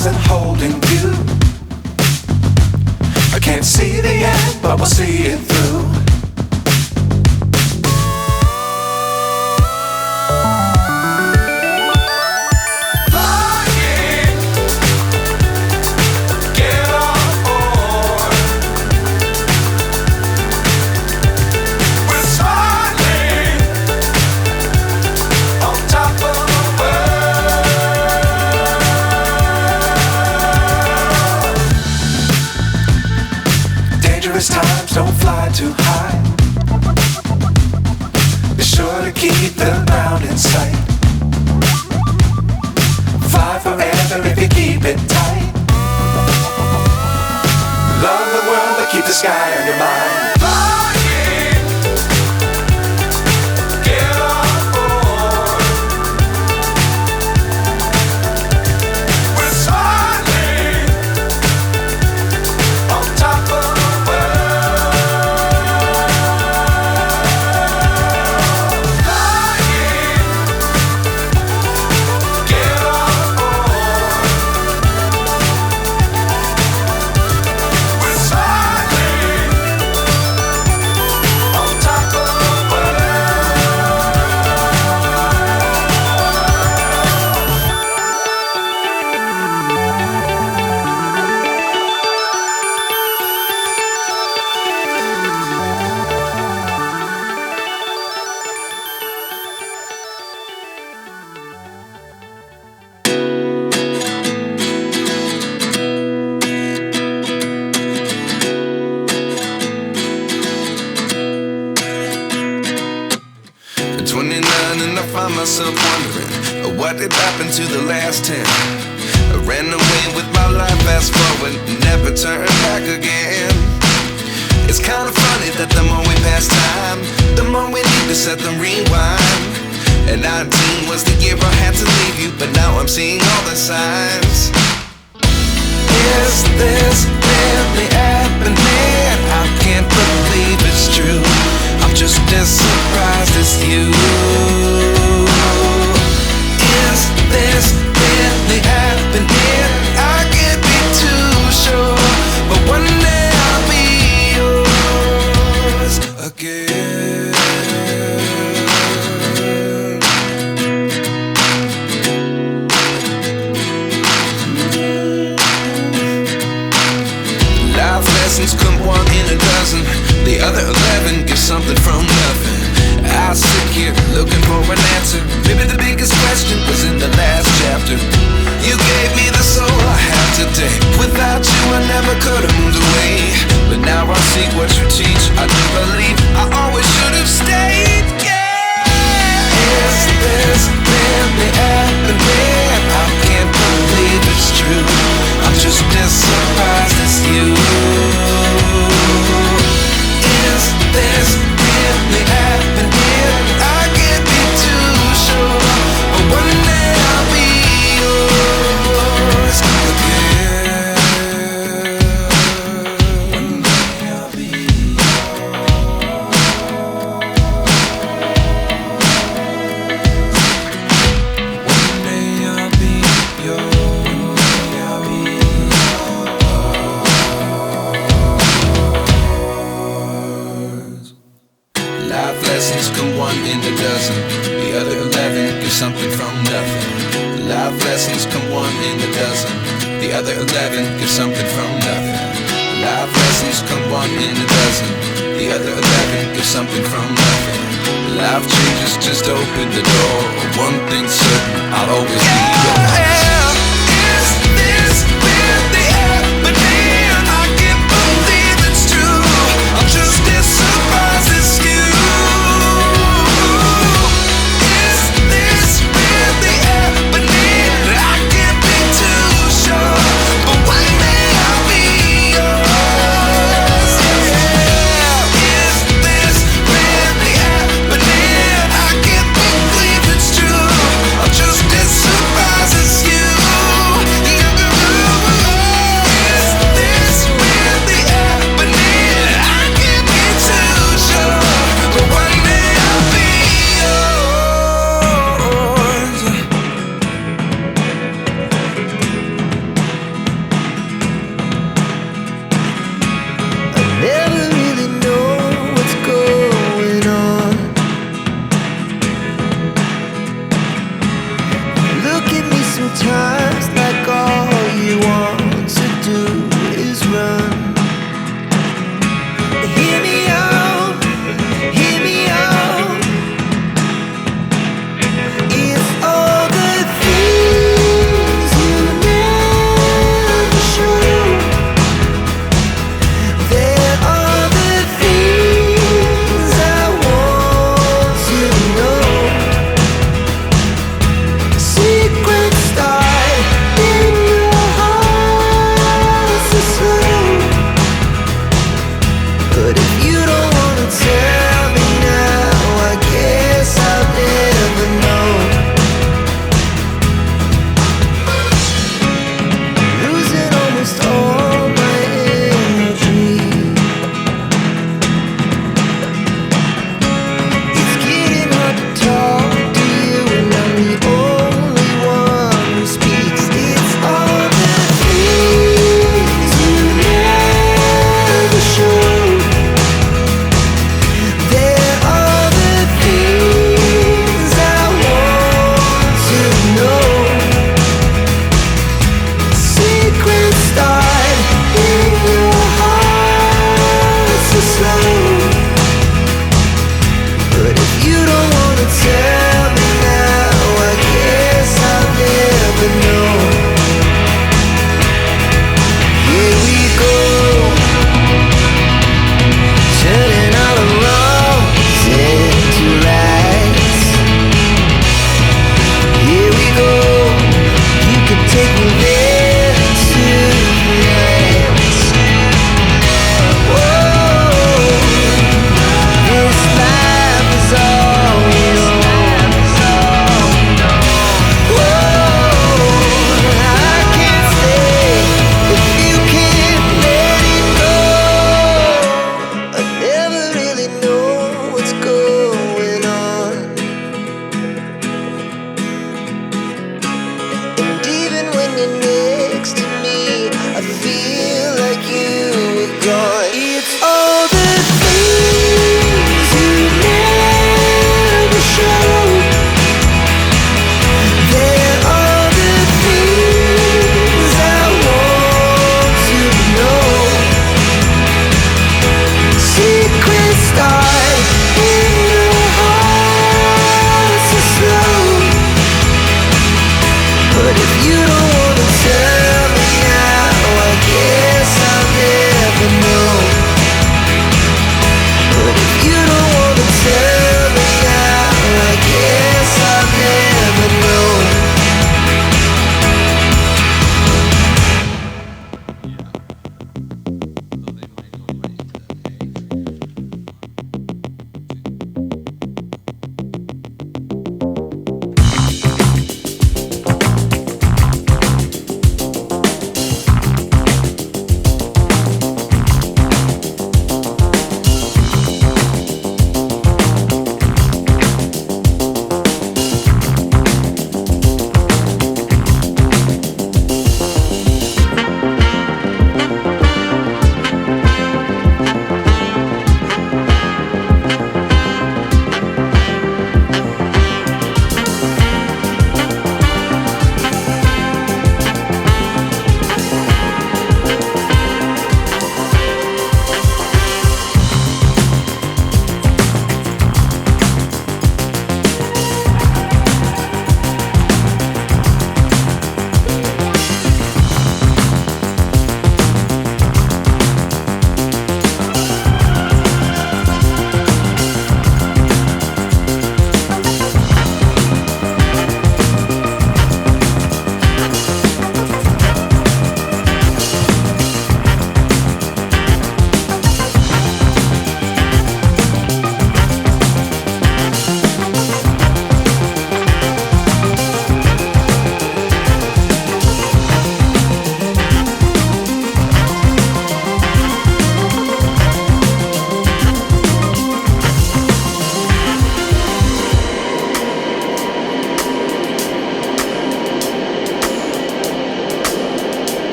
stars and holding you. I can't see the end, but we'll see it through. Times don't fly too high. Be sure to keep the ground in sight. Fly forever if you keep it tight. Love the world but keep the sky on your mind. Myself wondering what did happen to the last 10. I ran away with my life, fast forward, never turn back again. It's kind of funny that the more we pass time, the more we need to set the rewind. And 19 was the year I had to leave you, but now I'm seeing all the signs. Is this really happening? I can't believe it's true. I'm just as surprised as you. Is this really happening? I can't be too sure, but one day I'll be yours again. Life lessons come one in a dozen. The other 11 give something from nothing. I sit here looking for an answer. Maybe the biggest question was in the last chapter. You gave me the soul I have today. Without you I never could have moved away. But now I see what you teach. I do believe I always should have stayed. Yeah. Is this really happening? I can't believe it's true. I'm just as surprised as you. Is this really happening? I can't be too sure, but one day I'll be yours again. One day I'll be One day I'll be yours. I'll be yours. Life lessons come one in a dozen. The other 11 give something from nothing. Life lessons come one in a dozen. The other 11 give something from nothing. Life lessons come one in a dozen. The other 11 give something from nothing. Life changes just open the door. One thing's certain, I'll always be